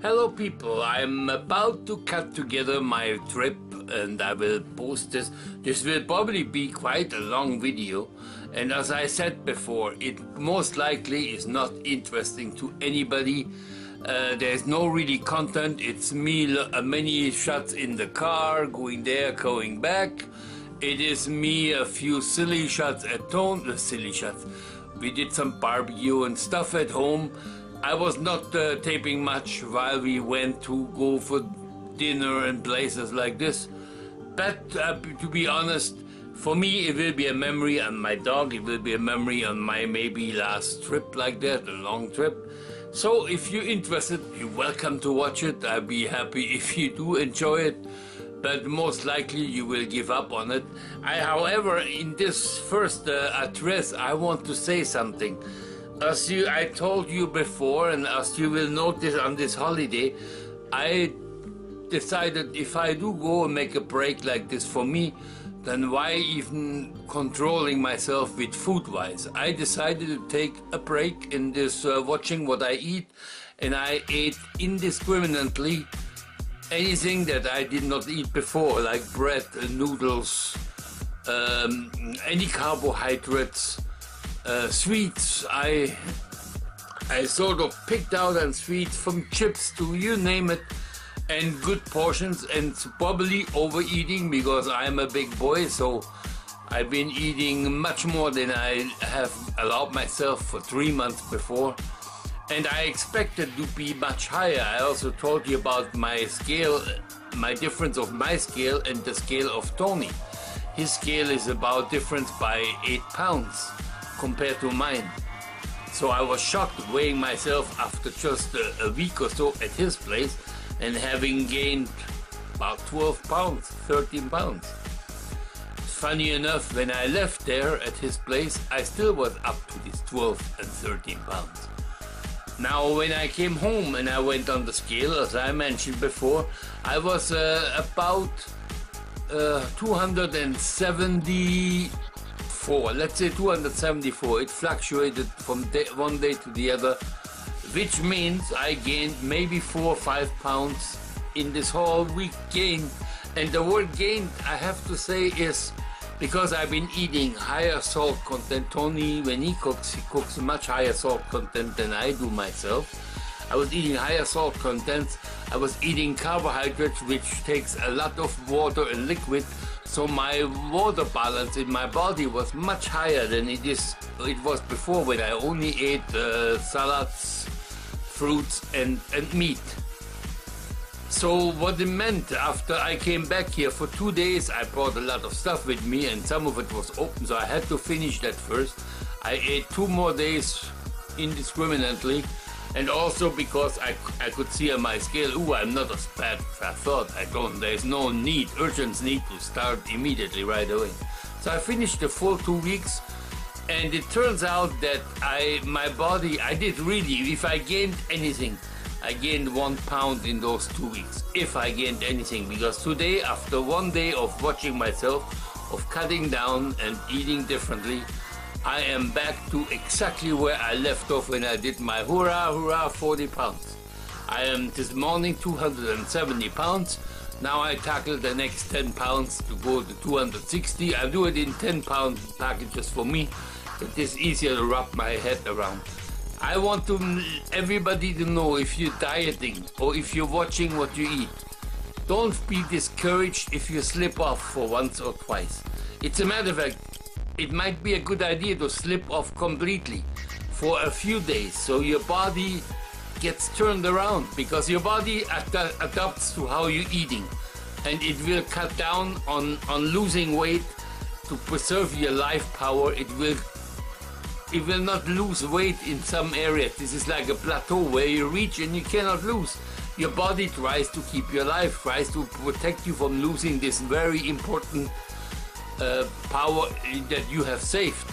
Hello people, I'm about to cut together my trip and I will post this. This will probably be quite a long video, and as I said before, it most likely is not interesting to anybody. There's no really content. It's me, many shots in the car, going there, going back. It is me, a few silly shots at home, silly shots. We did some barbecue and stuff at home. I was not taping much while we went to go for dinner and places like this. But to be honest, for me it will be a memory, and my dog, it will be a memory on my maybe last trip like that, a long trip. So if you're interested, you're welcome to watch it. I'll be happy if you do enjoy it, but most likely you will give up on it. However, in this first address, I want to say something. As I told you before, and as you will notice on this holiday, I decided if I do go and make a break like this for me, then why even controlling myself with food-wise? I decided to take a break in this watching what I eat, and I ate indiscriminately anything that I did not eat before, like bread, noodles, any carbohydrates, sweets. I sort of picked out on sweets, from chips to you name it, and good portions, and probably overeating because I'm a big boy, so I've been eating much more than I have allowed myself for 3 months before, and I expected to be much higher. I also told you about my scale, my difference of my scale and the scale of Tony. His scale is about difference by 8 pounds compared to mine. So I was shocked weighing myself after just a week or so at his place and having gained about 12 pounds, 13 pounds. Funny enough, when I left there at his place, I still was up to these 12 and 13 pounds. Now when I came home and I went on the scale, as I mentioned before, I was about 274, let's say 274. It fluctuated from one day to the other, which means I gained maybe 4 or 5 pounds in this whole week gain. And the word gained, I have to say, is because I've been eating higher salt content. Tony, when he cooks much higher salt content than I do myself. I was eating higher salt contents. I was eating carbohydrates, which takes a lot of water and liquid. So my water balance in my body was much higher than it was before, when I only ate salads, fruits and meat. So what it meant, after I came back here for 2 days, I brought a lot of stuff with me, and some of it was open, so I had to finish that first. I ate 2 more days indiscriminately, and also because I could see on my scale, ooh, I'm not as bad as I thought. There's no urgent need to start immediately right away. So I finished the full 2 weeks, and it turns out that my body, I did really, if I gained anything, I gained 1 pound in those 2 weeks, if I gained anything, because today, after 1 day of watching myself, of cutting down and eating differently, I am back to exactly where I left off when I did my hurrah 40 pounds. I am this morning 270 pounds. Now I tackle the next 10 pounds to go to 260. I do it in 10 pound packages for me. It is easier to wrap my head around. I want everybody to know, if you're dieting or if you're watching what you eat, don't be discouraged if you slip off for once or twice. It's a matter of fact, it might be a good idea to slip off completely for a few days, so your body gets turned around, because your body adapts to how you're eating, and it will cut down on losing weight to preserve your life power. It will not lose weight in some areas. This is like a plateau where you reach and you cannot lose. Your body tries to keep you alive, tries to protect you from losing this very important power that you have saved.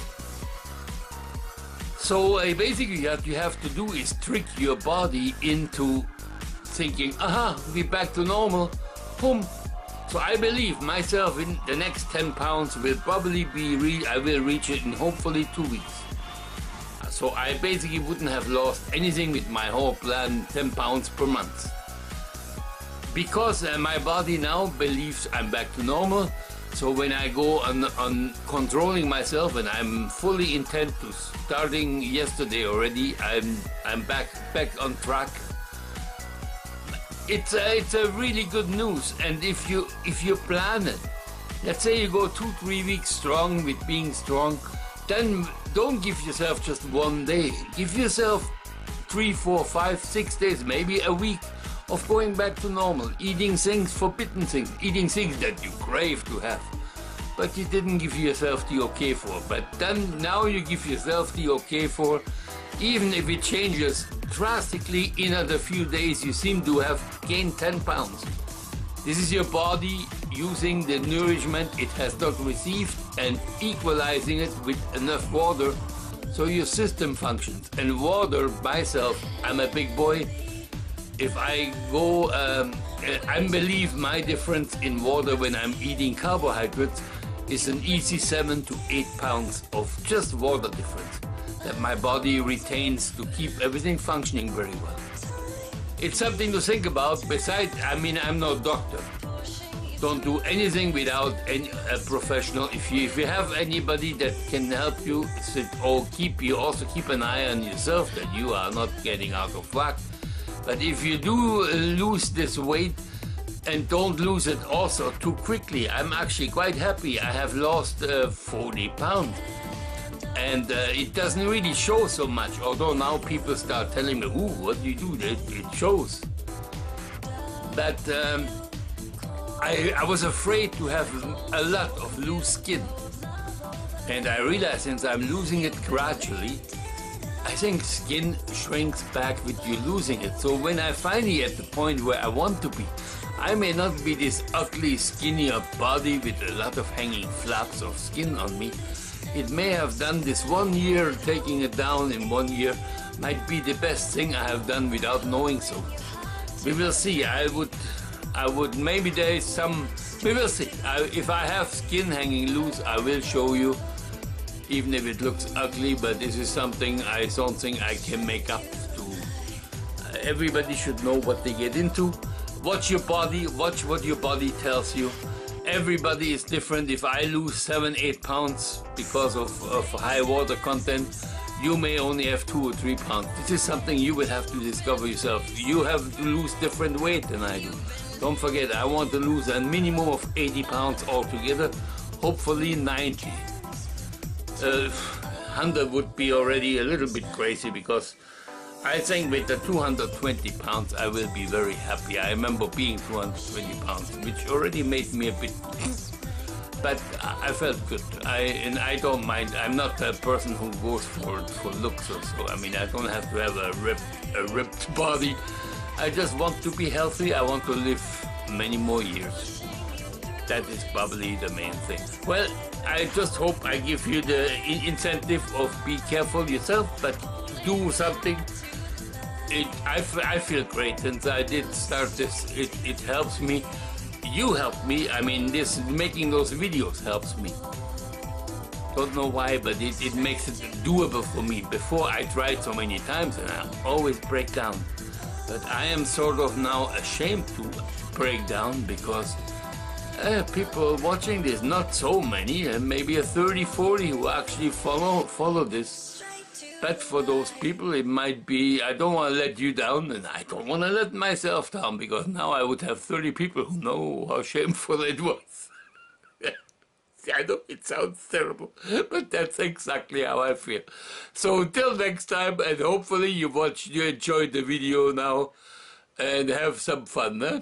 So basically what you have to do is trick your body into thinking, aha, we're back to normal, boom. So I believe myself in the next 10 pounds will probably be, I will reach it in hopefully 2 weeks. So I basically wouldn't have lost anything with my whole plan, 10 pounds per month. because my body now believes I'm back to normal. So when I go on controlling myself, and I'm fully intent to starting yesterday already, I'm back on track. It's a really good news, and if you plan it, let's say you go 2-3 weeks strong with being strong, then don't give yourself just one day. Give yourself 3, 4, 5, 6 days, maybe a week of going back to normal, eating things, forbidden things, eating things that you crave to have, but you didn't give yourself the okay for. But then now you give yourself the okay for, even if it changes drastically in a few days, you seem to have gained 10 pounds. This is your body using the nourishment it has not received and equalizing it with enough water so your system functions. And water, myself, I'm a big boy. If I go, I believe my difference in water when I'm eating carbohydrates is an easy 7 to 8 pounds of just water difference that my body retains to keep everything functioning very well. It's something to think about. Besides, I mean, I'm no doctor. Don't do anything without a professional. If you have anybody that can help you, or also keep an eye on yourself that you are not getting out of whack. But if you do lose this weight, and don't lose it also too quickly, I'm actually quite happy. I have lost 40 pounds. And it doesn't really show so much, although now people start telling me, ooh, what do you do? It shows. But I was afraid to have a lot of loose skin. And I realized since I'm losing it gradually, I think skin shrinks back with you losing it. So when I finally at the point where I want to be, I may not be this ugly, skinnier body with a lot of hanging flaps of skin on me. It may have done this 1 year, taking it down in 1 year might be the best thing I have done without knowing so. We will see. I would, maybe there is some, we will see. If I have skin hanging loose, I will show you, even if it looks ugly, but this is something I don't think I can make up to. Everybody should know what they get into. Watch your body, watch what your body tells you. Everybody is different. If I lose 7-8 pounds because of high water content, you may only have 2 or 3 pounds. This is something you will have to discover yourself. You have to lose different weight than I do. Don't forget, I want to lose a minimum of 80 pounds altogether, hopefully 90. 100 would be already a little bit crazy, because I think with the 220 pounds I will be very happy. I remember being 220 pounds, which already made me a bit, but I felt good. And I don't mind. I'm not a person who goes for looks or so. I mean, I don't have to have a ripped body. I just want to be healthy. I want to live many more years. That is probably the main thing. Well, I just hope I give you the incentive of be careful yourself, but do something. I feel great since I did start this. It helps me. You help me. I mean, making those videos helps me. Don't know why, but it makes it doable for me. Before I tried so many times and I always break down. But I am sort of now ashamed to break down, because people watching this, not so many, and maybe a 30-40 who actually follow this. But for those people, it might be, I don't want to let you down, and I don't want to let myself down, because now I would have 30 people who know how shameful it was. I know it sounds terrible, but that's exactly how I feel. So until next time, and hopefully you enjoyed the video now, and have some fun, huh?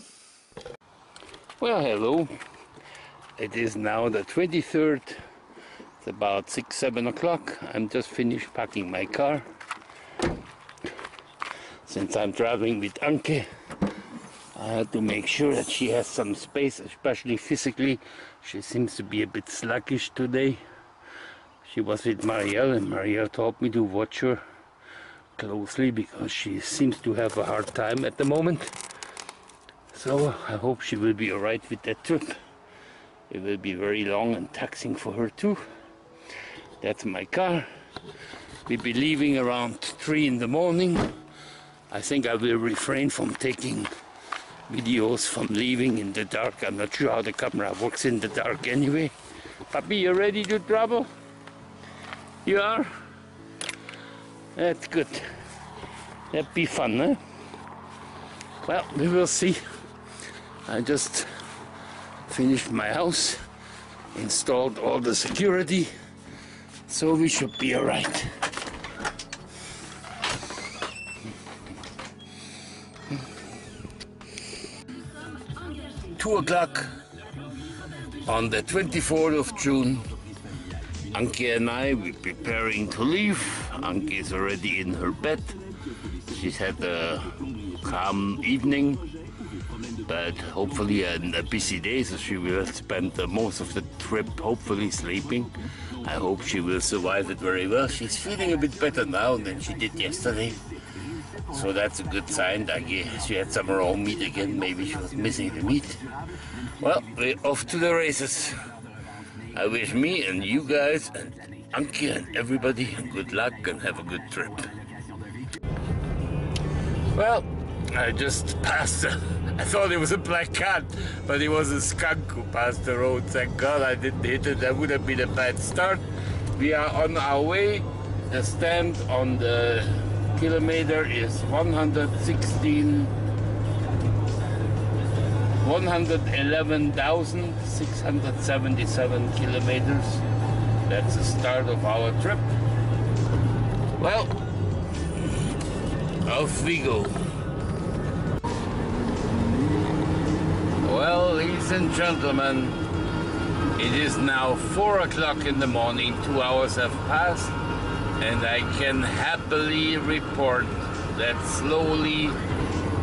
Well, hello. It is now the 23rd. It's about 6-7 o'clock. I'm just finished packing my car. Since I'm traveling with Anke, I had to make sure that she has some space, especially physically. She seems to be a bit sluggish today. She was with Marielle, and Marielle told me to watch her closely because she seems to have a hard time at the moment. So I hope she will be alright with that trip. It will be very long and taxing for her too. That's my car. We'll be leaving around 3 in the morning. I think I will refrain from taking videos from leaving in the dark. I'm not sure how the camera works in the dark anyway. Puppy, you ready to travel? You are? That's good. That'd be fun, huh? Well, we will see. I just finished my house, installed all the security, so we should be alright. Two o'clock on the 24th of June. Anke and I, we're preparing to leave. Anke is already in her bed. She's had a calm evening, but hopefully a busy day, so she will spend most of the trip hopefully sleeping. I hope she will survive it very well. She's feeling a bit better now than she did yesterday, so that's a good sign. I guess she had some raw meat again. Maybe she was missing the meat. Well, we're off to the races. I wish me and you guys and Anke and everybody good luck and have a good trip. Well, I just passed. I thought it was a black cat, but it was a skunk who passed the road. Thank God I didn't hit it. That would have been a bad start. We are on our way. The stand on the kilometer is 111,677 kilometers. That's the start of our trip. Well, off we go. Well, ladies and gentlemen, it is now 4 o'clock in the morning. 2 hours have passed, and I can happily report that slowly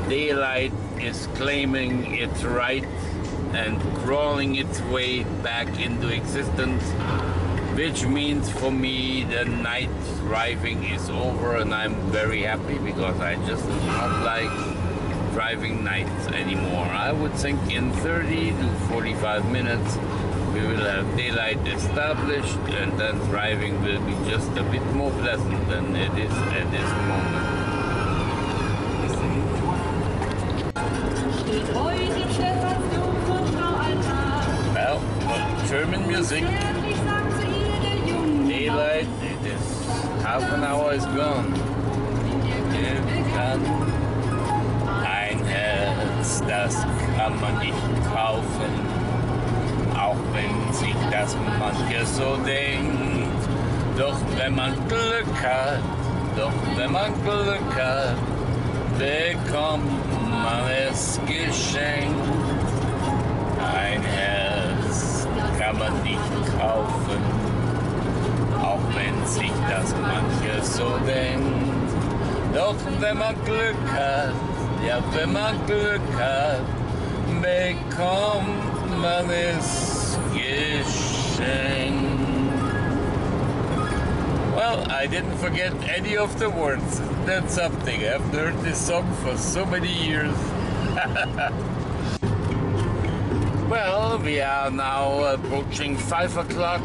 daylight is claiming its right and crawling its way back into existence, which means for me the night driving is over, and I'm very happy because I just do not like driving nights anymore. I would think in 30 to 45 minutes we will have daylight established, and then driving will be just a bit more pleasant than it is at this moment. Well, German music. Daylight, it is half an hour is gone. You kann ein Herz, das kann man nicht kaufen, auch wenn sich das manche so denkt. Doch wenn man Glück hat, bekommt man es geschenkt. Ein Herz kann man nicht kaufen, auch wenn sich das manche so denkt. Doch wenn man Glück hat, ja wenn man Glück hat, bekommt man es geschenkt. Well, I didn't forget any of the words. That's something. I've heard this song for so many years. Well, we are now approaching 5 o'clock.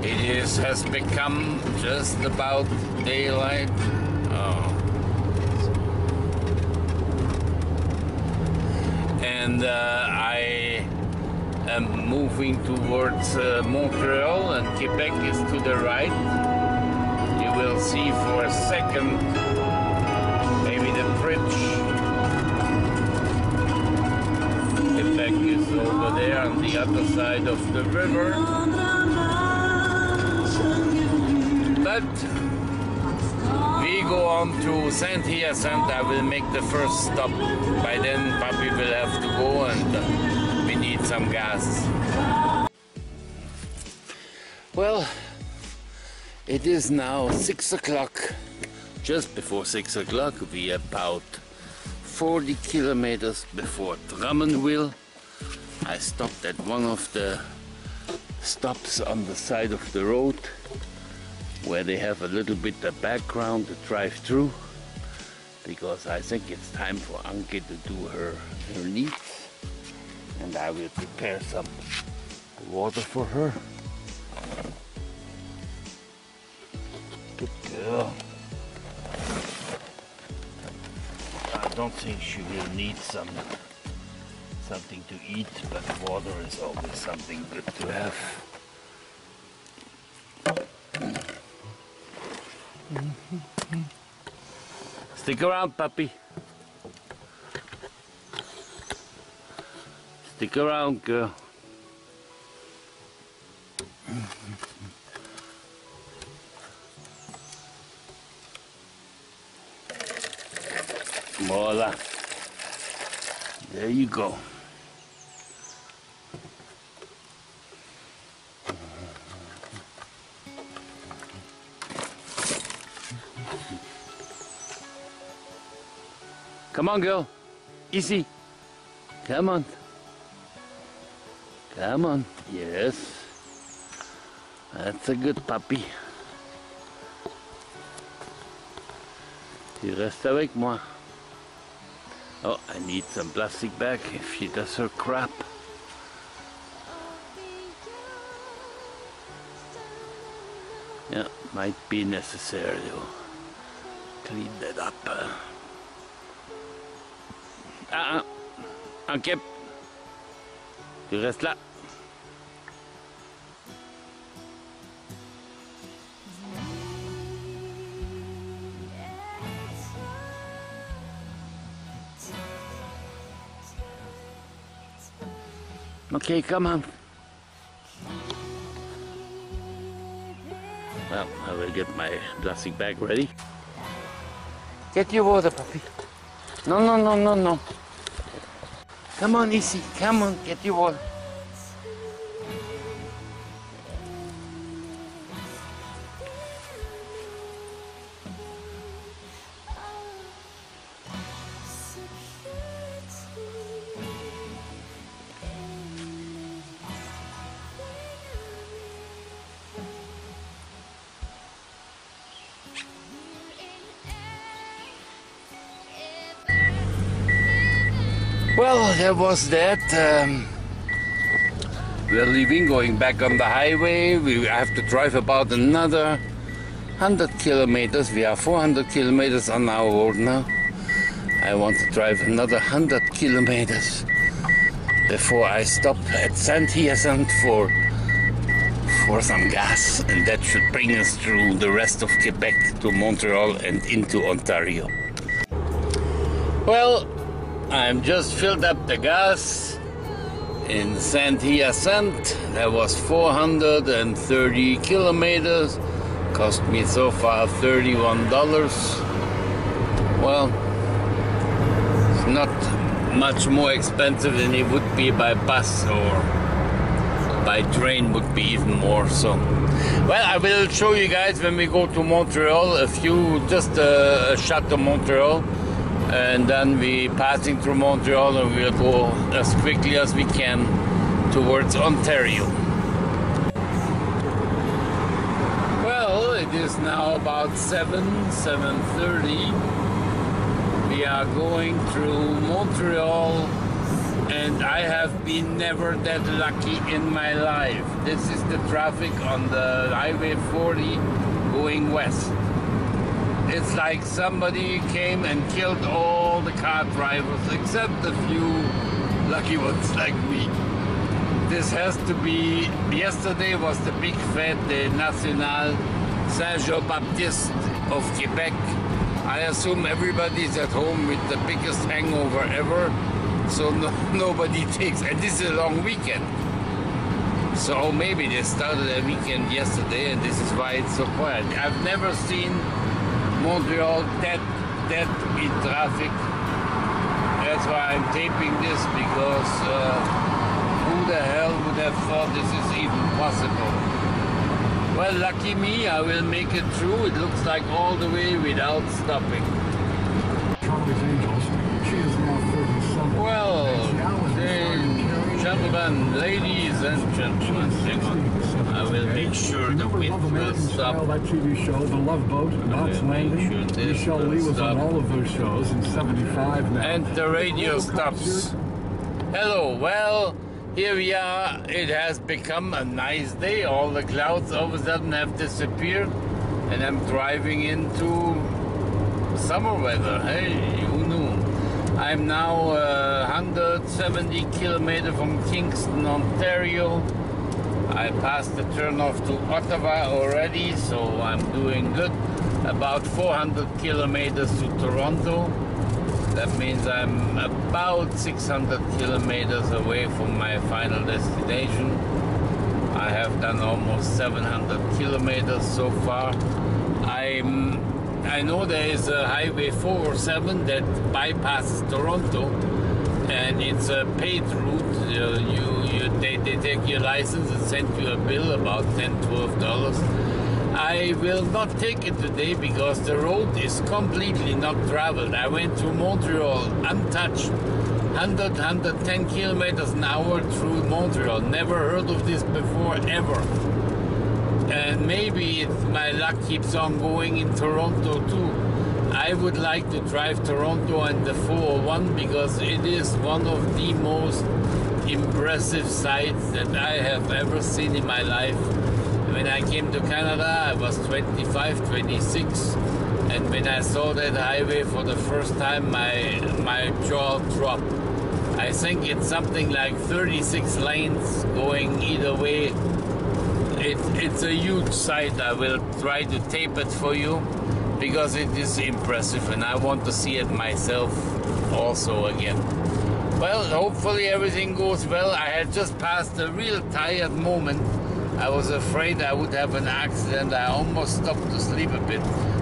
It has become just about daylight. And I am moving towards Montreal, and Quebec is to the right. You will see for a second maybe the bridge. Quebec is over there on the other side of the river. But we go on to Saint-Hyacinthe. I will make the first stop. By then, Papi will have to go, and we need some gas. Well, it is now 6 o'clock. Just before 6 o'clock, we are about 40 kilometers before Drummondville. I stopped at one of the stops on the side of the road where they have a little bit of background to drive through, because I think it's time for Anke to do her needs, and I will prepare some water for her. Good girl. don't think she will need something to eat, but water is always something good to have. Stick around, puppy. Stick around, girl. Voila. There you go. Come on, girl. Easy. Come on. Come on. Yes. That's a good puppy. Tu restes avec moi. Oh, I need some plastic bag if she does her crap. Yeah, might be necessary to clean that up. Ok. Tu restes là. Okay, come on. Well, I will get my plastic bag ready. Get your water, puppy. No, no, no, no, no. Come on, Issy. Come on, get your water. Well, that was that. We're leaving, going back on the highway. We have to drive about another 100 kilometers. We are 400 kilometers on our road now. I want to drive another 100 kilometers before I stop at St. Hyacinthe for some gas, and that should bring us through the rest of Quebec to Montreal and into Ontario. Well, I'm just filled up the gas in St. Hyacinthe. That was 430 kilometers. Cost me so far $31. Well, it's not much more expensive than it would be by bus, or by train would be even more. So, well, I will show you guys when we go to Montreal just a shot to Montreal. And then we passing through Montreal, and we'll go as quickly as we can towards Ontario. Well, it is now about 7:30. We are going through Montreal, and I have been never that lucky in my life. This is the traffic on the Highway 40 going west. It's like somebody came and killed all the car drivers except a few lucky ones like me. This has to be, yesterday was the big fête des National Saint-Jean-Baptiste of Quebec. I assume everybody's at home with the biggest hangover ever, so nobody takes, and this is a long weekend. So maybe they started a weekend yesterday, and this is why it's so quiet. I've never seen Montreal dead in traffic. That's why I'm taping this, because who the hell would have thought this is even possible? Well, lucky me, I will make it through. It looks like all the way without stopping. Charlie's Angels. She is now 37. Well, gentlemen, ladies and gentlemen, hang on. I will make sure the wind will stop. That TV show, The Love Boat, Knots Landing. Michelle Lee was on all of those shows in 75 now. And the radio stops. Hello, well, here we are. It has become a nice day. All the clouds all of a sudden have disappeared, and I'm driving into summer weather. Hey, who knew? I'm now 170 kilometers from Kingston, Ontario. I passed the turnoff to Ottawa already, so I'm doing good. About 400 kilometers to Toronto. That means I'm about 600 kilometers away from my final destination. I have done almost 700 kilometers so far. I know there is a Highway 407 that bypasses Toronto, and it's a paid route. They take your license and send you a bill about $10–12. I will not take it today because the road is completely not traveled. I went to Montreal untouched, 110 kilometers an hour through Montreal. Never heard of this before, ever. And maybe my luck keeps on going in Toronto too. I would like to drive Toronto and the 401 because it is one of the most impressive sights that I have ever seen in my life. When I came to Canada, I was 25, 26, and when I saw that highway for the first time, my jaw dropped. I think it's something like 36 lanes going either way. It's a huge sight. I will try to tape it for you because it is impressive, and I want to see it myself also again. Well, hopefully everything goes well. I had just passed a real tired moment. I was afraid I would have an accident. I almost stopped to sleep a bit.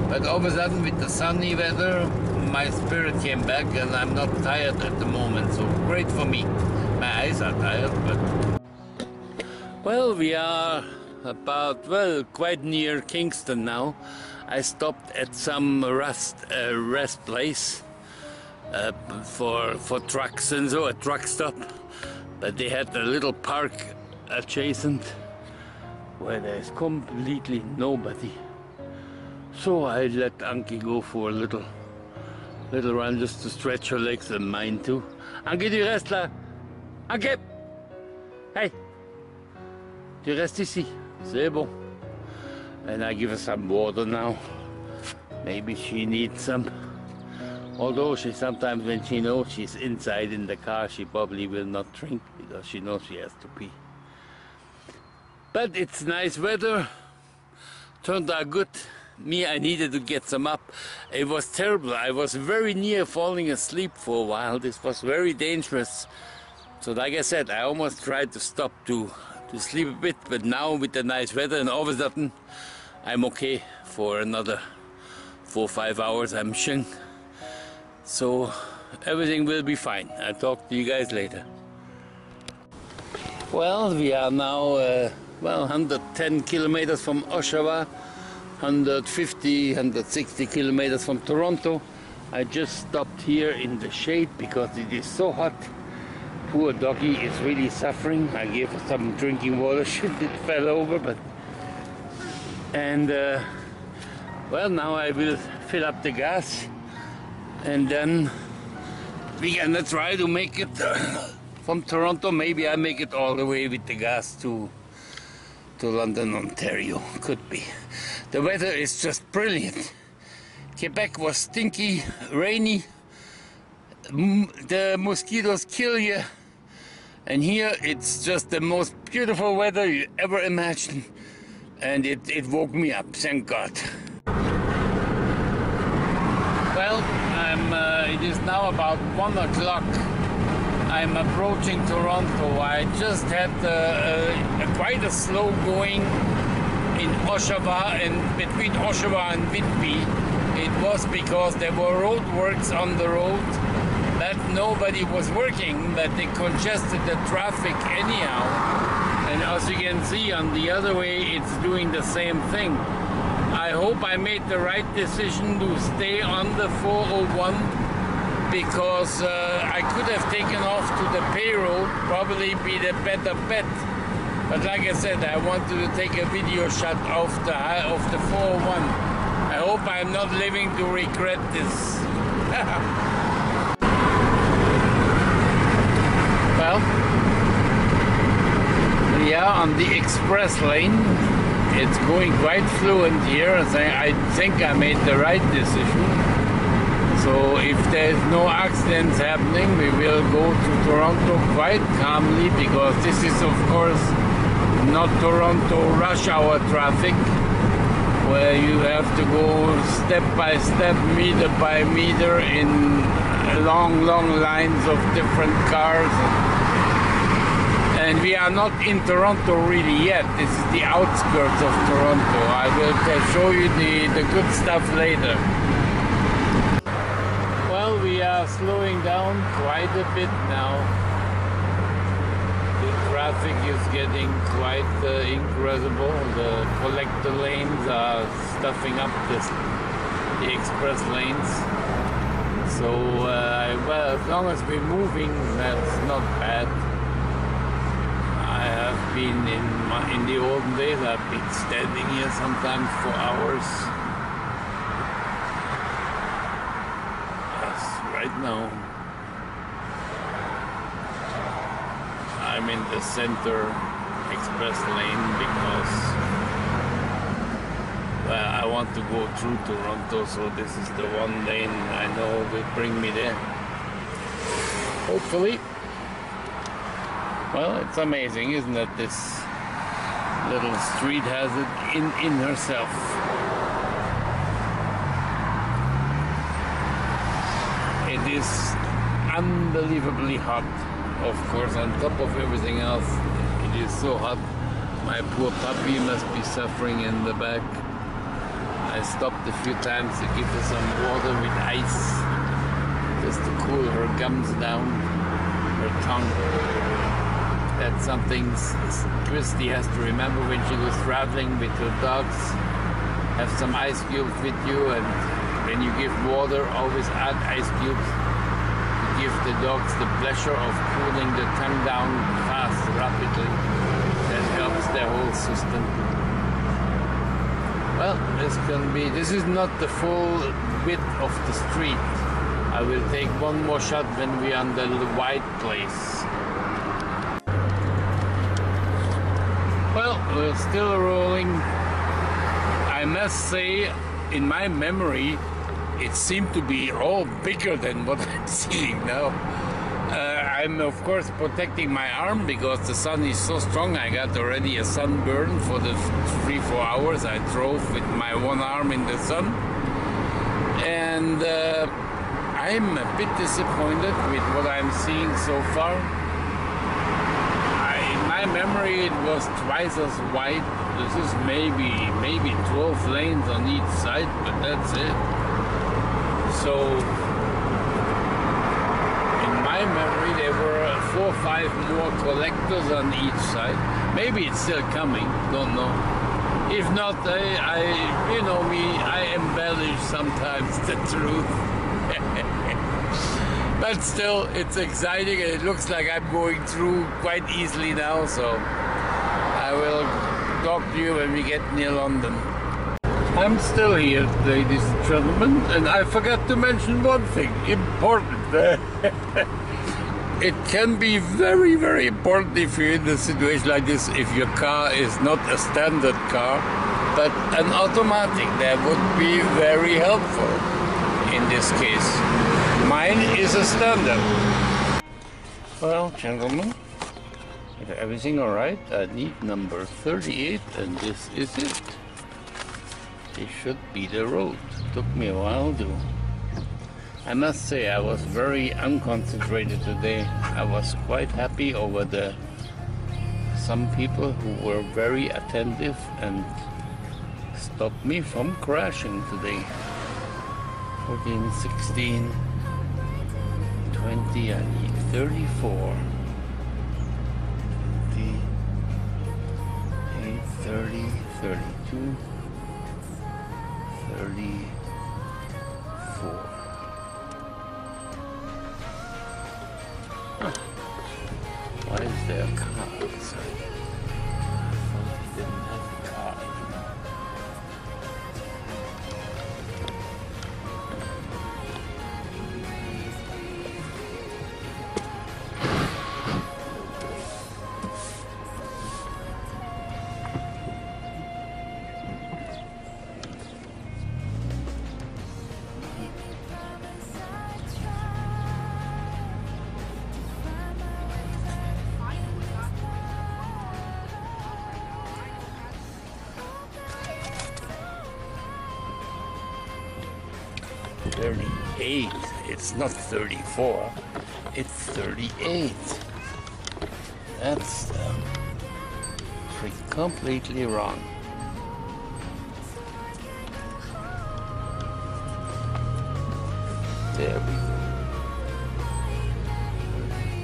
But all of a sudden, with the sunny weather, my spirit came back and I'm not tired at the moment. So great for me. My eyes are tired, but... Well, we are about, quite near Kingston now. I stopped at some rest place for trucks and so, a truck stop. But they had a little park adjacent where there's completely nobody. So I let Anki go for a little run just to stretch her legs and mine too. Anki, tu restes là. Anki! Hey! Tu restes ici. C'est bon. And I give her some water now. Maybe she needs some. Although she sometimes, when she knows she's inside in the car, she probably will not drink because she knows she has to pee. But it's nice weather, turned out good. Me, I needed to get some up. It was terrible. I was very near falling asleep for a while. This was very dangerous. So like I said, I almost tried to stop to sleep a bit, but now with the nice weather and all of a sudden, I'm okay for another 4 or 5 hours, I'm sure. So everything will be fine. I'll talk to you guys later. Well, we are now 110 kilometers from Oshawa, 150, 160 kilometers from Toronto. I just stopped here in the shade because it is so hot. Poor doggy is really suffering. I gave her some drinking water. It fell over, but... And, well, now I will fill up the gas and then we're gonna try to make it from Toronto. Maybe I make it all the way with the gas to London, Ontario. Could be. The weather is just brilliant. Quebec was stinky, rainy. The mosquitoes kill you. And here it's just the most beautiful weather you ever imagined. And it woke me up, thank God. Well, it is now about 1 o'clock. I'm approaching Toronto. I just had quite a slow going in Oshawa, and between Oshawa and Whitby. It was because there were roadworks on the road that nobody was working, but they congested the traffic anyhow. And as you can see on the other way, it's doing the same thing. I hope I made the right decision to stay on the 401 because I could have taken off to the payroll, probably be the better bet. But like I said, I wanted to take a video shot of the 401. I hope I'm not living to regret this. Well, we are on the express lane. It's going quite fluent here. I think I made the right decision. So if there's no accidents happening, we will go to Toronto quite calmly, because this is of course not Toronto rush hour traffic, where you have to go step by step, meter by meter in long lines of different cars. And we are not in Toronto really yet. This is the outskirts of Toronto. I will show you the good stuff later. Well, we are slowing down quite a bit now. The traffic is getting quite incredible. The collector lanes are stuffing up the express lanes. So, well, as long as we're moving, that's not bad. I have been in the olden days, I've been standing here sometimes for hours. Yes, right now I'm in the center express lane because, well, I want to go through Toronto, so this is the one lane I know will bring me there. Hopefully. Well, it's amazing, isn't it? This little street has it in herself. It is unbelievably hot, of course. On top of everything else, it is so hot. My poor puppy must be suffering in the back. I stopped a few times to give her some water with ice, just to cool her gums down, her tongue. That's something Christy has to remember when she goes traveling with her dogs. Have some ice cubes with you, and when you give water, always add ice cubes to give the dogs the pleasure of cooling the tongue down fast, rapidly. That helps their whole system. Well, this is not the full width of the street. I will take one more shot when we're on the white place. Well, we're still rolling. I must say, in my memory, it seemed to be all bigger than what I'm seeing now. I'm of course protecting my arm because the sun is so strong. I got already a sunburn for the 3-4 hours I drove with my one arm in the sun. And I'm a bit disappointed with what I'm seeing so far. In my memory, it was twice as wide. This is maybe 12 lanes on each side, but that's it. So, in my memory, there were 4 or 5 more collectors on each side. Maybe it's still coming, don't know. If not, you know me, I embellish sometimes the truth. But still, it's exciting, and it looks like I'm going through quite easily now, so I will talk to you when we get near London. I'm still here, ladies and gentlemen, and I forgot to mention one thing, important. It can be very, very important if you're in a situation like this, if your car is not a standard car, but an automatic. That would be very helpful in this case. Mine is a standard. Well, gentlemen, if everything all right, I need number 38, and this is it. This should be the road. Took me a while to. I must say I was very unconcentrated today. I was quite happy over some people who were very attentive and stopped me from crashing today. 14, 16, 20, I need 34. 28, 30, 32, 34. Why is there a car outside? I thought he didn't have a car. 38. It's not 34. It's 38. That's completely wrong. There we go.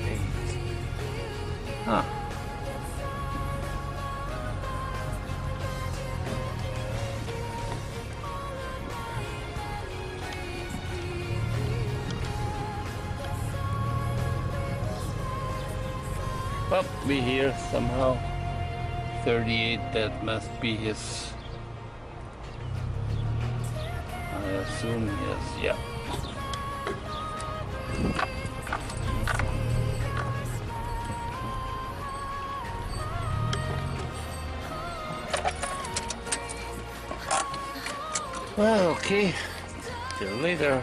38. Huh. Well, we here somehow. 38, that must be his. I assume, yes, yeah. Well, okay. Till later.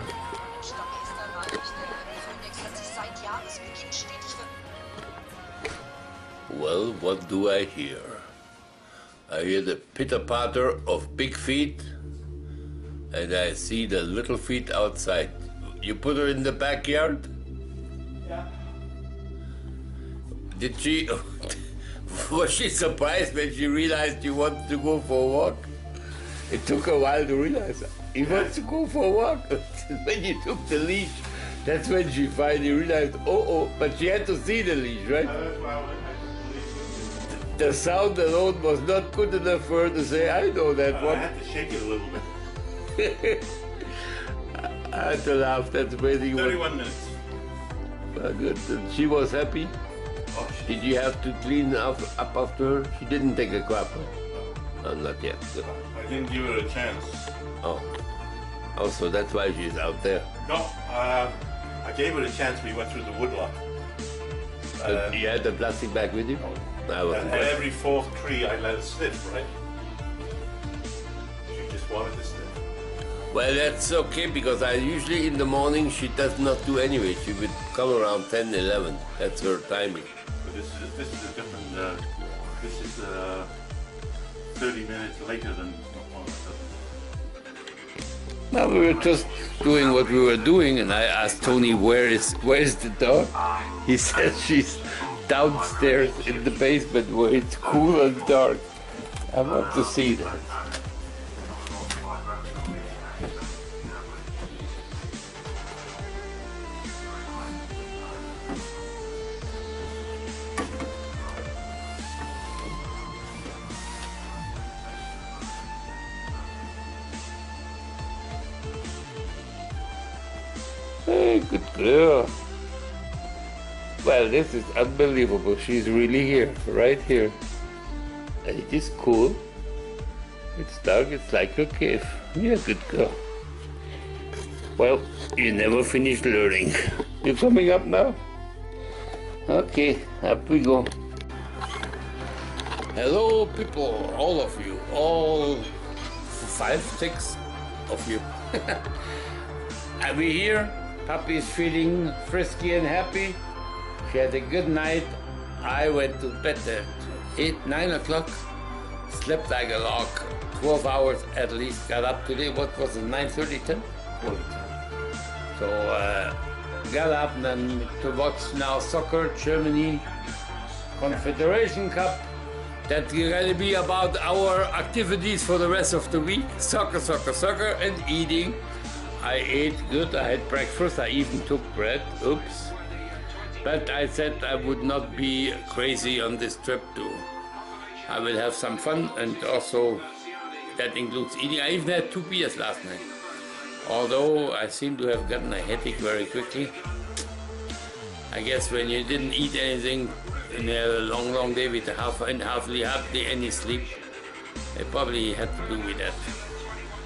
Well, what do I hear? I hear the pitter-patter of big feet, and I see the little feet outside. You put her in the backyard? Yeah. Did she... Was she surprised when she realized you wanted to go for a walk? It took a while to realize he wants to go for a walk. When you took the leash, that's when she finally realized, oh, but she had to see the leash, right? The sound alone was not good enough for her to say, I know that one. I had to shake it a little bit. I had to laugh, that's amazing. 31 minutes. Good. And she was happy? Oh, Did you have to clean up after her? She didn't take a crap. Oh, not yet. Good. I didn't give her a chance. Oh, so that's why she's out there. No, I gave her a chance. We went through the woodlot. You had the plastic bag with you? I was And every fourth tree I let her sniff, right? She just wanted to sniff. Well, that's okay, because I usually in the morning she does not do anyway. She would come around 10, 11. That's her timing. But this is a different, this is 30 minutes later than Well, we were just doing what we were doing, and I asked Tony, where is the dog? He says she's downstairs in the basement where it's cool and dark. I want to see that. Hey, good girl. Well, this is unbelievable. She's really here, right here. And it is cool. It's dark, it's like a cave. Yeah, good girl. Well, you never finish learning. You're coming up now? Okay, up we go. Hello, people, all of you. All 5, 6 of you. Are we here? Puppy is feeling frisky and happy. She had a good night. I went to bed at 8, 9 o'clock. Slept like a log. 12 hours at least. Got up today. What was it? 9:30, 10? So got up and then to watch now soccer, Germany, Confederation Cup. That's going to be about our activities for the rest of the week. Soccer, soccer, soccer, and eating. I ate good. I had breakfast. I even took bread. Oops. But I said I would not be crazy on this trip too. I will have some fun, and also that includes eating. I even had 2 beers last night. Although I seem to have gotten a headache very quickly. I guess when you didn't eat anything in a long, long day with hardly any sleep, it probably had to do with that.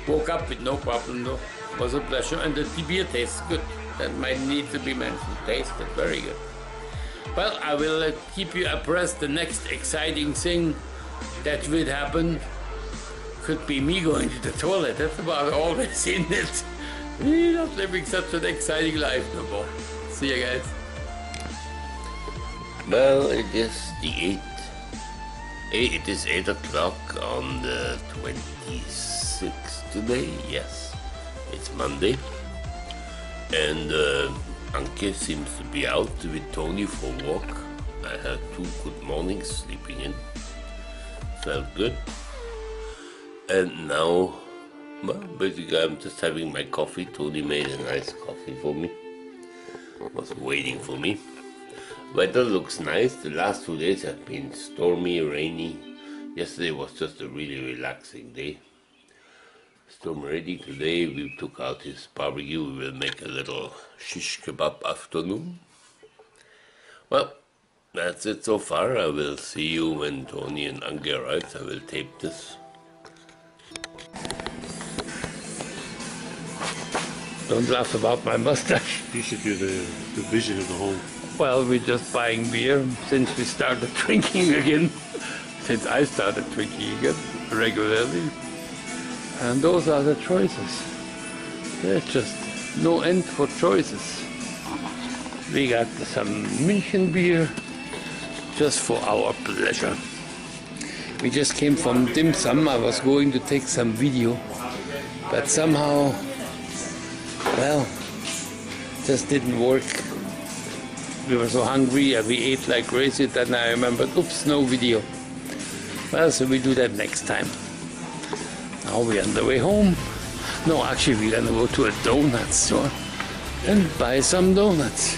Woke up with no problem though. Was a pleasure, and the beer tastes good. That might need to be mentioned. Tasted very good. Well, I will keep you abreast. The next exciting thing that will happen could be me going to the toilet. That's about all that's in it. We're not living such an exciting life no more. See you guys. Well, it is the 8th. It is 8 o'clock on the 26th today. Yes, it's Monday. And Anke seems to be out with Tony for a walk. I had 2 good mornings sleeping in. Felt good. And now, well, basically I'm just having my coffee. Tony made a nice coffee for me. Was waiting for me. Weather looks nice. The last 2 days have been stormy, rainy. Yesterday was just a really relaxing day. Storm ready. Today we took out his barbecue. We will make a little shish kebab afternoon. Well, that's it so far. I will see you when Tony and Anke arrives. I will tape this. Don't laugh about my mustache. You should do the vision of the whole. Well, we're just buying beer since we started drinking again. Since I started drinking again regularly. And those are the choices. There's just no end for choices. We got some München beer just for our pleasure. We just came from dim sum. I was going to take some video, but somehow, well, just didn't work. We were so hungry and we ate like crazy. Then I remembered, oops, no video. Well, so we do that next time. Now we're on the way home. No, actually we're gonna go to a donut store and buy some donuts.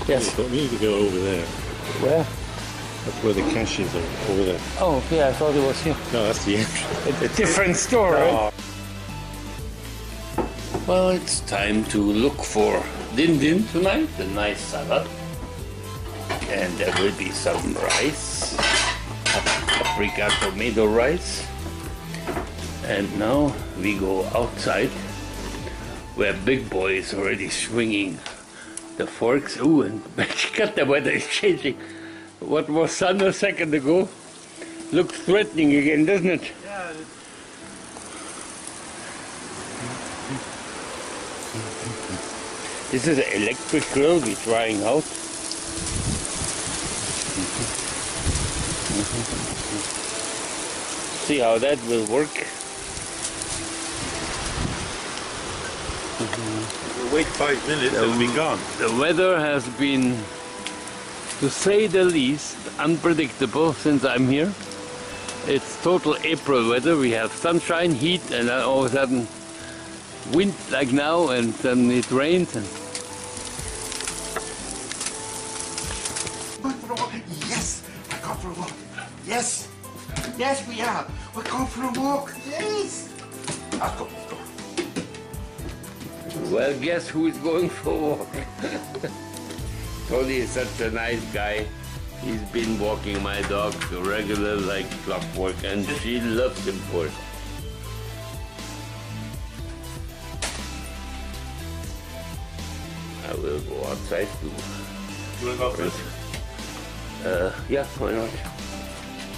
Yes. We need to go over there. Where? That's where the cashiers are, over there. Oh, okay, I thought it was here. No, that's the entrance. It's a different store, right? Well, it's time to look for din din tonight, a nice salad. And there will be some rice, paprika tomato rice. And now we go outside where Big Boy is already swinging the forks. Ooh, and God, the weather is changing. What was sun a second ago looks threatening again, doesn't it? Yeah. This is an electric grill we're trying out. See how that will work. We'll wait 5 minutes and it'll be gone. The weather has been, to say the least, unpredictable since I'm here. It's total April weather. We have sunshine, heat, and then all of a sudden wind like now, and then it rains. And Going for a walk? Yes, we're going for a walk. Yes, yes, we are. We're going for a walk. Yes. Let's go. Let's go. well, guess who is going for a walk? Tony is such a nice guy. He's been walking my dog regular like clockwork, and she loves him for it. I will go outside to. You want to go first? Yeah, why not?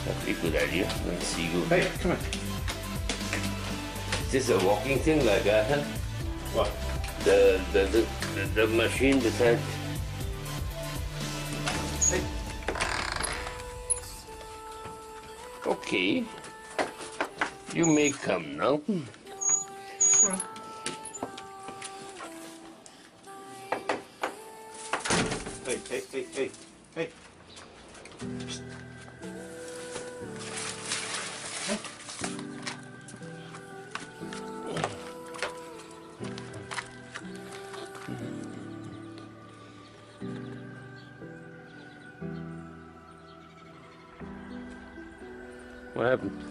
That'd be a good idea. Let's see you. Hey, come on. Is this a walking thing like I have? What? The machine beside. Hey. Okay. You may come now. Sure. Hey, hey, hey, hey, hey. What happened?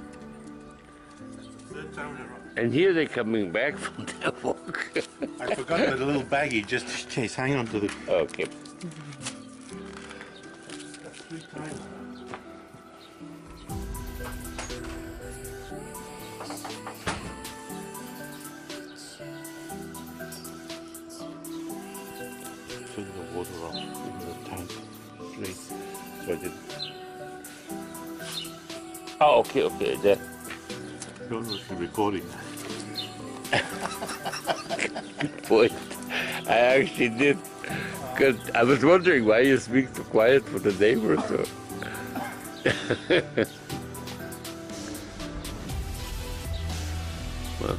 Third time in a row. And here they're coming back from their walk. I forgot the little baggie just in case. Hang on to the. Okay. 3 times. Fill the water off in the tank straight. So I did. Oh, okay, okay. There. Don't know if you're recording. Boy, I actually did. Cause I was wondering why you speak so quiet for the neighbors. So. Well.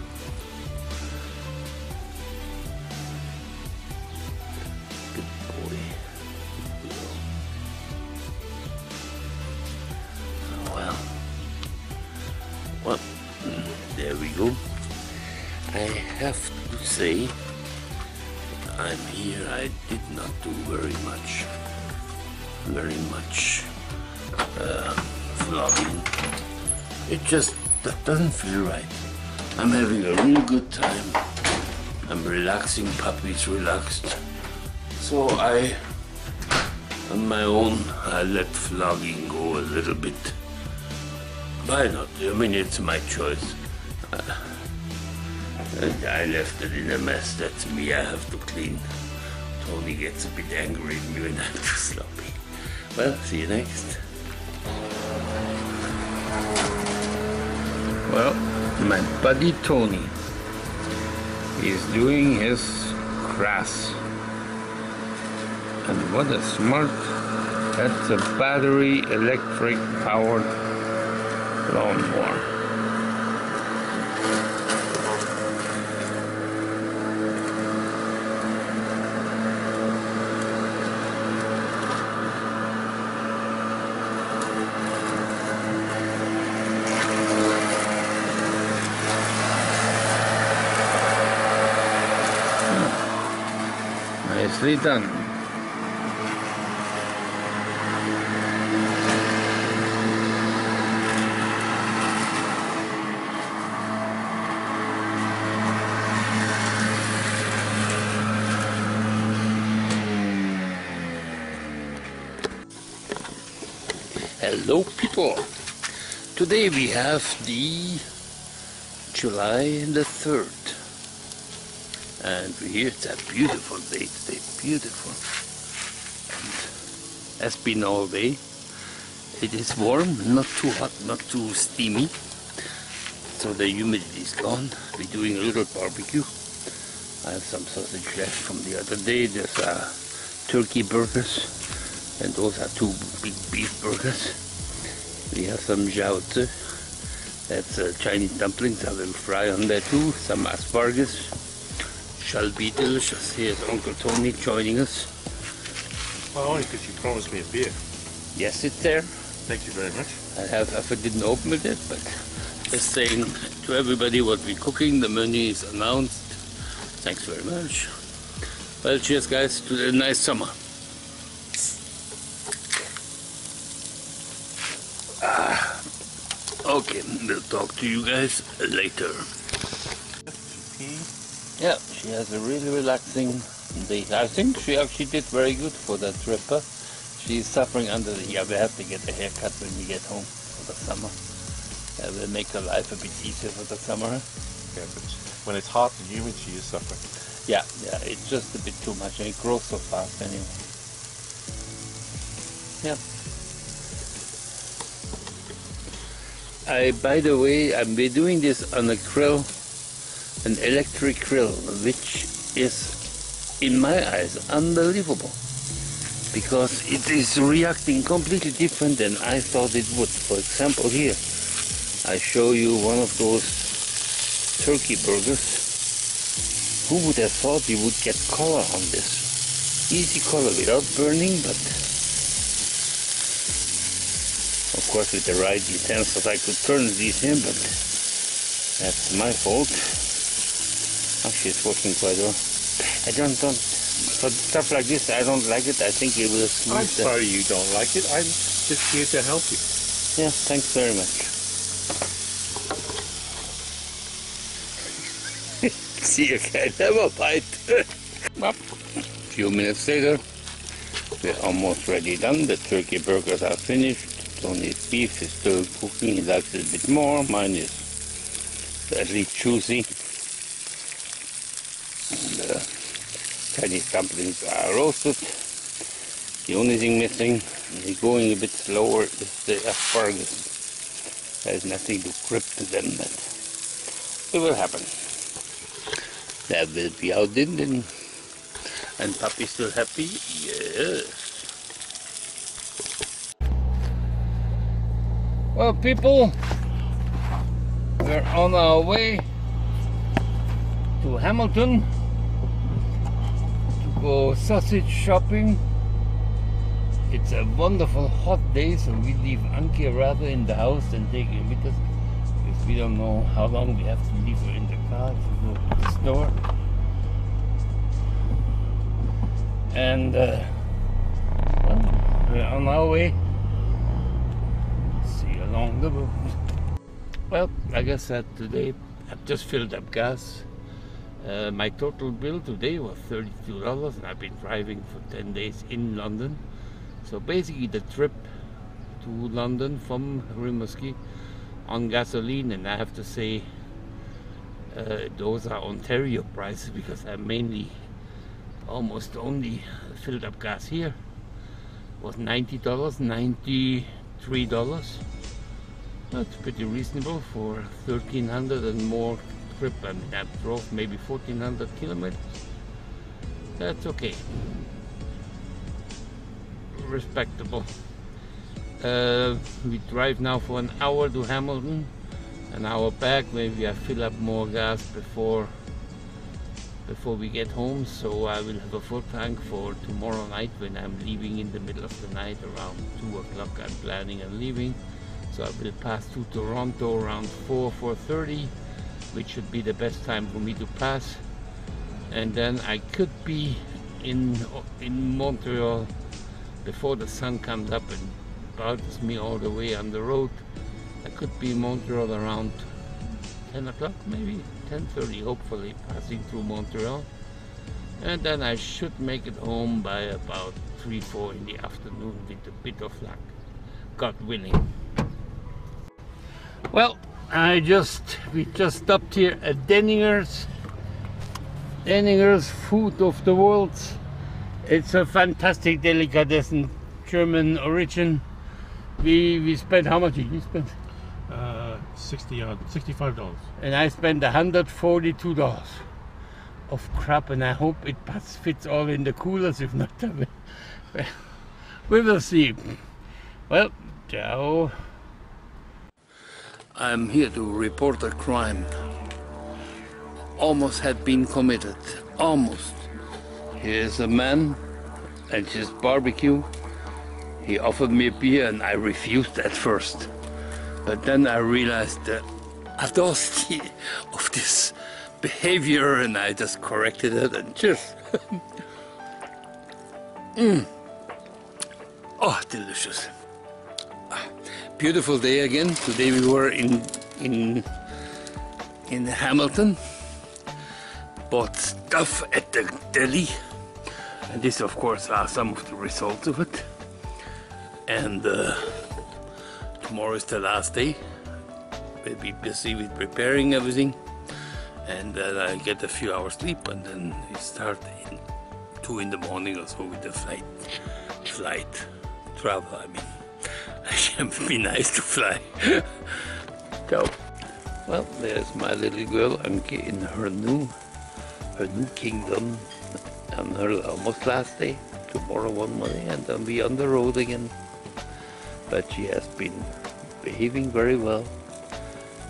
have to say, I'm here. I did not do very much vlogging. It just doesn't feel right. I'm having a real good time. I'm relaxing, puppy's relaxed. So on my own, I let vlogging go a little bit. Why not? I mean, it's my choice. I left it in a mess. That's me. I have to clean. Tony gets a bit angry at me when I'm too sloppy. Well, see you next. Well, my buddy Tony is doing his grass. And what a smart, that's a battery electric powered lawnmower. Nicely done. Hello people! Today we have the July the 3rd. And here it's a beautiful day today, beautiful. And has been all day. It is warm, not too hot, not too steamy. So the humidity is gone. We're doing a little barbecue. I have some sausage left from the other day. There's turkey burgers, and those are 2 big beef burgers. We have some jiaozi. That's Chinese dumplings. I will fry on there too. Some asparagus. Shall be delicious. Here's Uncle Tony joining us. Well, only because you promised me a beer. Yes, it's there. Thank you very much. I didn't open it yet, but just saying to everybody what we're cooking. The menu is announced. Thanks very much. Well, cheers guys to the nice summer. Okay, we'll talk to you guys later. Yeah, she has a really relaxing day. I think she actually did very good for that trip. She's suffering under the... Yeah, we have to get a haircut when we get home for the summer. That will make her life a bit easier for the summer. Yeah, but when it's hot and humid, she is suffering. Yeah, it's just a bit too much, and it grows so fast anyway. Yeah. By the way, we're doing this on a grill, an electric grill, which is, in my eyes, unbelievable. Because it is reacting completely different than I thought it would. For example, here, I show you one of those turkey burgers. Who would have thought you would get color on this? Easy color without burning, but of course with the right utensils I could turn these in, but that's my fault. Actually it's working quite well. For stuff like this I don't like it. I think it will smooth. I'm sorry you don't like it. I'm just here to help you. Yeah, thanks very much. See you guys, have a bite. A few minutes later, we're almost ready done. The turkey burgers are finished. Tony's beef is still cooking. He likes it a bit more. Mine is fairly juicy. And the Chinese dumplings are roasted. The only thing missing, and going a bit slower, is the asparagus. There's nothing to grip to them, but it will happen. That will be out in. And puppy's still happy? Yes. Well, people, we're on our way to Hamilton to go sausage shopping. It's a wonderful hot day, so we leave Anke rather in the house and take her with us. It's We don't know how long we have to leave her in the car if we go to the store. And well, we're on our way. See you along the road. Well, like I said, today I've just filled up gas. My total bill today was $32, and I've been driving for 10 days in London. So basically the trip to London from Rimouski on gasoline, and I have to say those are Ontario prices because I mainly almost only filled up gas here, was $90, $93. That's pretty reasonable for 1,300 and more trip. I mean, I drove maybe 1,400 kilometers. That's okay. Respectable. We drive now for an hour to Hamilton, an hour back. Maybe I fill up more gas before we get home, so I will have a full tank for tomorrow night when I'm leaving in the middle of the night. Around 2 o'clock I'm planning on leaving, so I will pass through Toronto around 4:30, which should be the best time for me to pass, and then I could be in Montreal before the sun comes up and bothers me all the way on the road. I could be in Montreal around 10 o'clock, maybe 10:30, hopefully, passing through Montreal, and then I should make it home by about 3-4 in the afternoon with a bit of luck, God willing. Well, we just stopped here at Denninger's Food of the World. It's a fantastic delicatessen, German origin. We spent, how much did you spend? $65. And I spent $142 of crap, and I hope it fits all in the coolers. If not, we will see. Well, ciao. I'm here to report a crime. Almost had been committed. Almost. Here's a man at his barbecue. He offered me a beer and I refused at first. But then I realized that after all of this behavior, and I just corrected it and just oh, delicious. Beautiful day again. Today we were in Hamilton, bought stuff at the deli, and this of course are some of the results of it. And tomorrow is the last day. We'll be busy with preparing everything, and then I get a few hours sleep, and then we start in 2 in the morning or so with the flight travel. I mean, it can be nice to fly. So, well, there's my little girl Anke in her new kingdom on her almost last day. Tomorrow one more day, and then be on the road again. But she has been behaving very well,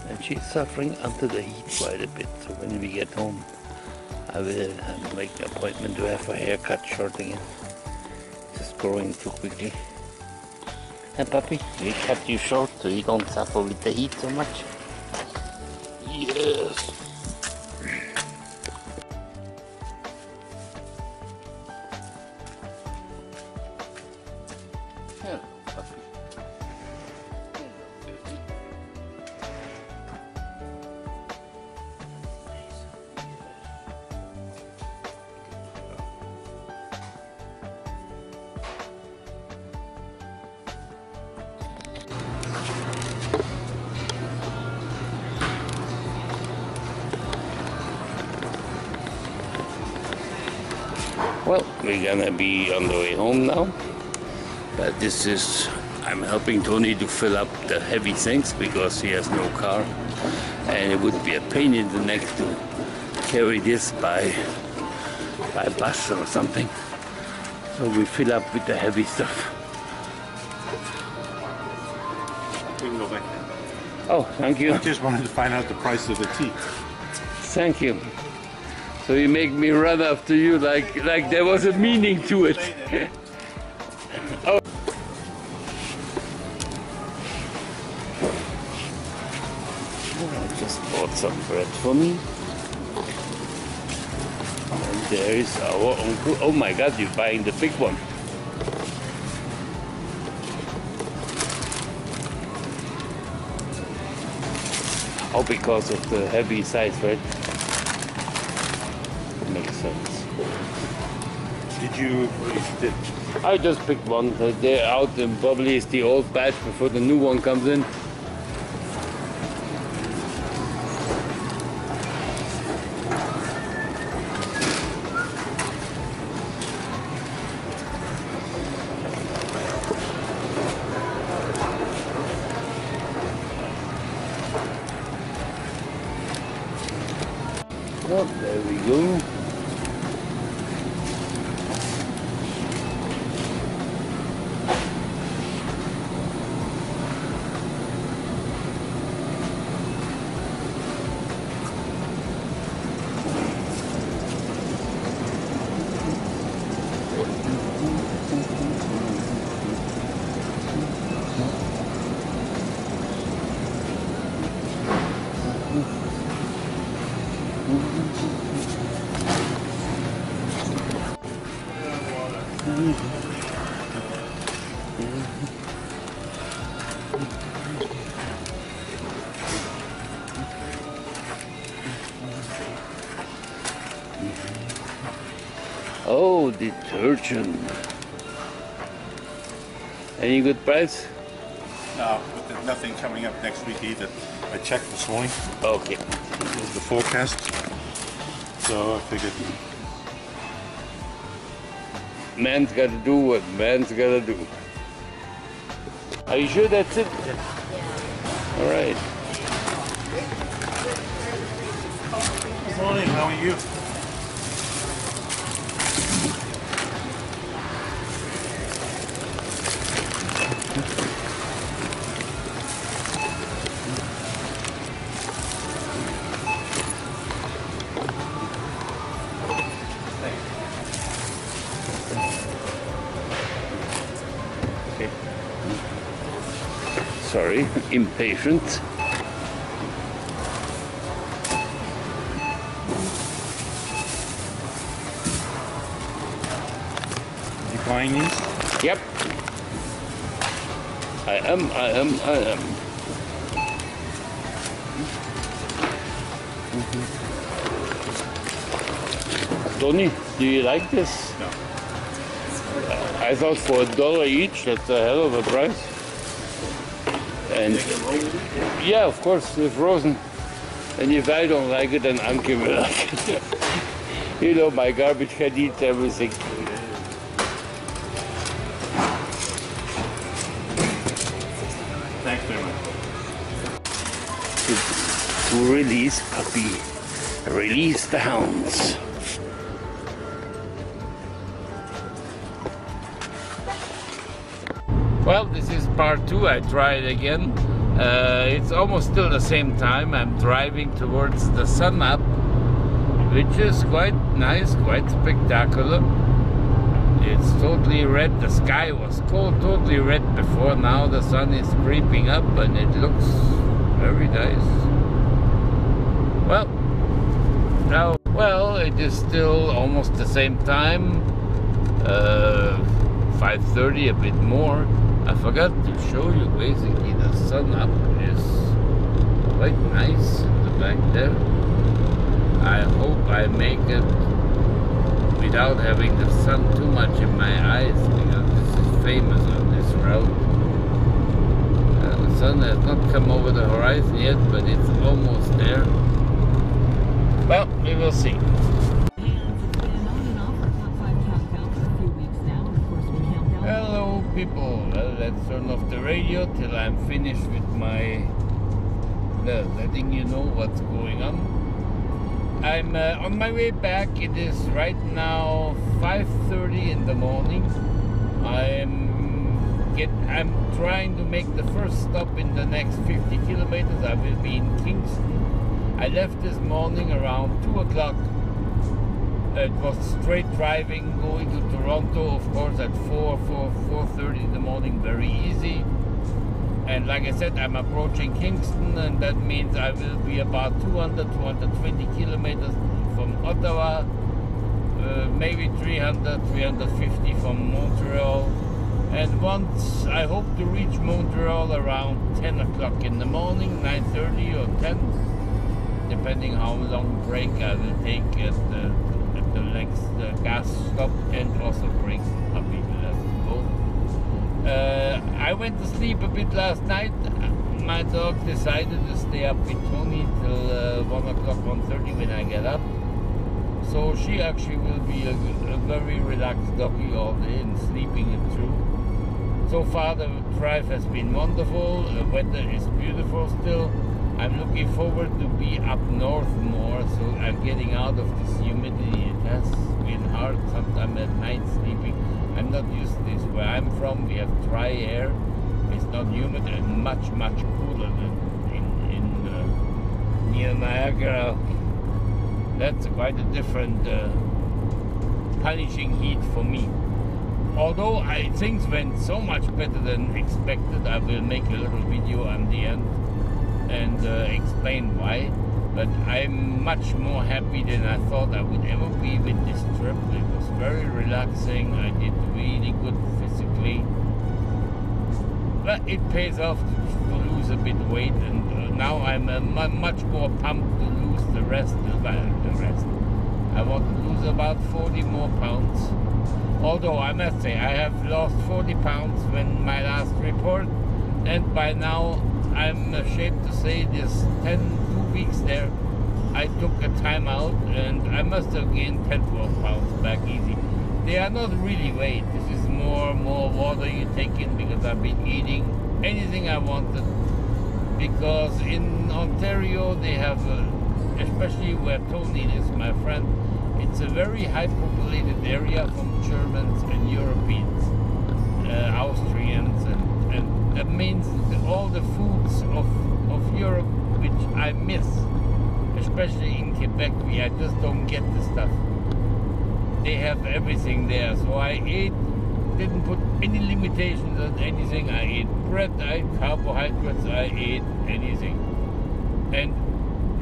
and she's suffering under the heat quite a bit. So when we get home, I will make an appointment to have her hair cut short again. It's growing too quickly. And puppy, we cut you short so you don't suffer with the heat so much. Yes. Well, we're gonna be on the way home now, but this is, I'm helping Tony to fill up the heavy things because he has no car, and it would be a pain in the neck to carry this by bus or something. So we fill up with the heavy stuff. We can go back. Oh, thank you. I just wanted to find out the price of the tea. Thank you. So you make me run after you like there was a meaning to it. Oh. bought some bread for me. And there is our uncle. Oh my God, you're buying the big one. Oh, because of the heavy size, right? Makes sense. I just picked one. They're out and probably it's the old batch before the new one comes in. Oh, there we go. Oh, detergent. Any good price? No, but there's nothing coming up next week either. I checked this morning. Okay. There's the forecast. So I figured. Man's got to do what man's got to do. Are you sure that's it? Yeah. All right. Good morning, how are you? Sorry, impatient. You buying these? Yep. I am. Tony, do you like this? No. I thought for $1 each, that's a hell of a price. And yeah, of course, they're frozen. And if I don't like it, then Anke will like it. You know, my garbage can eat everything. Thanks very much. To release puppy, release the hounds. Well, this is part 2. I tried again. It's almost still the same time. I'm driving towards the sun up, which is quite nice, quite spectacular. It's totally red. The sky was totally red before. Now the sun is creeping up and it looks very nice. Well, it is still almost the same time. 5:30, a bit more. I forgot to show you basically the sun up is quite nice in the back there. I hope I make it without having the sun too much in my eyes, because this is famous on this route. The sun has not come over the horizon yet, but it's almost there. Well, we will see. Hello people, well, let's turn off the radio till I'm finished with my letting you know what's going on. I'm on my way back. It is right now 5:30 in the morning. I'm trying to make the first stop in the next 50 kilometers. I will be in Kingston. I left this morning around 2 o'clock. It was straight driving going to Toronto, of course, at 4:30 in the morning, very easy. And like I said, I'm approaching Kingston, and that means I will be about 220 kilometers from Ottawa, maybe 350 from Montreal. And once I hope to reach Montreal around 10 o'clock in the morning, 9:30 or 10, depending how long break I will take at the next gas stop, and also break up both. I went to sleep a bit last night. My dog decided to stay up with Tony till 1 o'clock, 1:30 when I get up. So she actually will be a very relaxed doggy all day and sleeping it through. So far the drive has been wonderful. The weather is beautiful still. I'm looking forward to be up north more, so I'm getting out of this humidity. It has been hard sometimes at night sleeping. I'm not used to this. Where I'm from, we have dry air. It's not humid and much cooler than in near Niagara. That's quite a different punishing heat for me. Although things went so much better than expected, I will make a little video on the end and explain why. But I'm much more happy than I thought I would ever be with this trip. It was very relaxing. I did really good physically. But it pays off to lose a bit of weight, and now I'm much more pumped to lose the rest. I want to lose about 40 more pounds. Although I must say I have lost 40 pounds when my last report, and by now I'm ashamed to say this 2 weeks there I took a time out, and I must have gained 10-12 pounds back easy. They are not really weight. This is more water you take in, because I've been eating anything I wanted. Because in Ontario they have, especially where Tony is, my friend, it's a very high populated area from Germans and Europeans, Austrians, and that means that all the foods of Europe, which I miss, especially in Quebec, I just don't get the stuff. They have everything there, so I didn't put any limitations on anything. I ate bread, I ate carbohydrates, I ate anything. And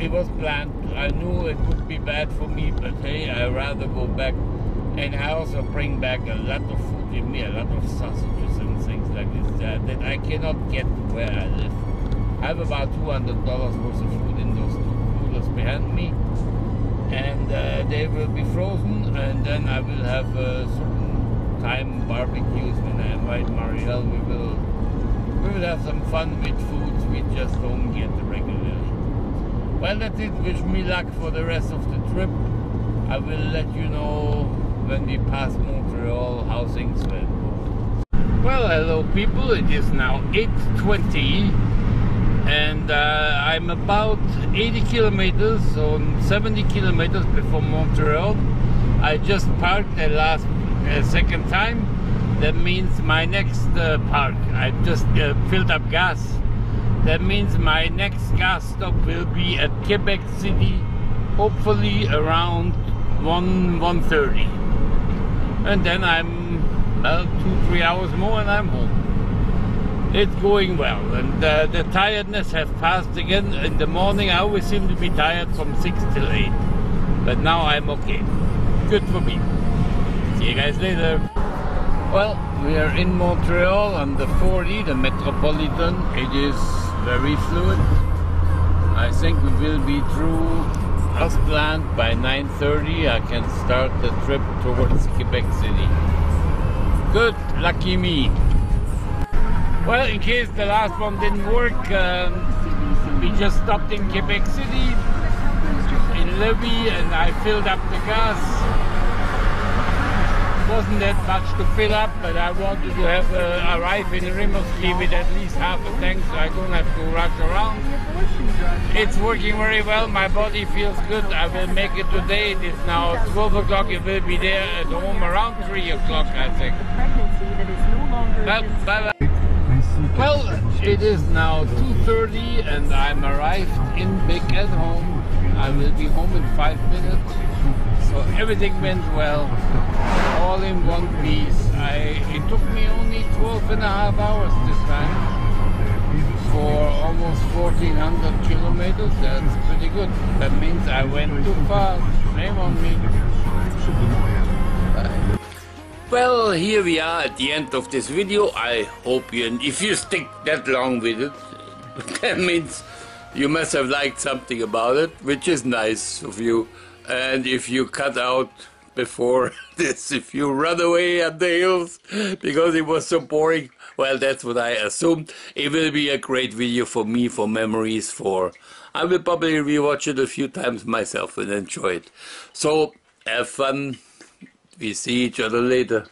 it was planned. I knew it would be bad for me, but hey, I'd rather go back. And I also bring back a lot of food with me, a lot of sausages and things like this that I cannot get where I live. I have about $200 worth of food in those 2 coolers behind me, and they will be frozen, and then I will have certain time barbecues when I invite Marielle. We will have some fun with foods we just don't get regularly. Well, that's it. Wish me luck for the rest of the trip. I will let you know when we pass Montreal how things will go. Well, hello people. It is now 8:20, and I'm about 80 kilometers, so 70 kilometers before Montreal. I just parked the last second time. That means my next park. I just filled up gas. That means my next gas stop will be at Quebec City, hopefully around 1:30. And then I'm 2-3 hours more and I'm home. It's going well, and the tiredness has passed again. In the morning I always seem to be tired from 6 till 8, but now I'm okay. Good for me. See you guys later. Well, we are in Montreal on the 40, the Metropolitan. It is very fluid. I think we will be through as planned by 9:30. I can start the trip towards Quebec City. Good, lucky me. Well, in case the last one didn't work, we just stopped in Quebec City, in Lévis, and I filled up the gas. Wasn't that much to fill up, but I wanted to have arrive in Rimouski with at least half a tank, so I don't have to rush around. It's working very well. My body feels good. I will make it today. It is now 12 o'clock. It will be there at home around 3 o'clock, I think. Well, bye-bye. Well, it is now 2:30 and I'm arrived in Big at home. I will be home in 5 minutes. So everything went well, all in one piece. It took me only 12 and a half hours this time. 1400 kilometers. That's pretty good. That means I went too fast. Shame on me. Well, here we are at the end of this video. I hope you, and if you stick that long with it, that means you must have liked something about it, which is nice of you. And if you cut out before this, if you run away at the hills because it was so boring, well, that's what I assumed. It will be a great video for me, for memories, for... I will probably rewatch it a few times myself and enjoy it. So, have fun. We see each other later.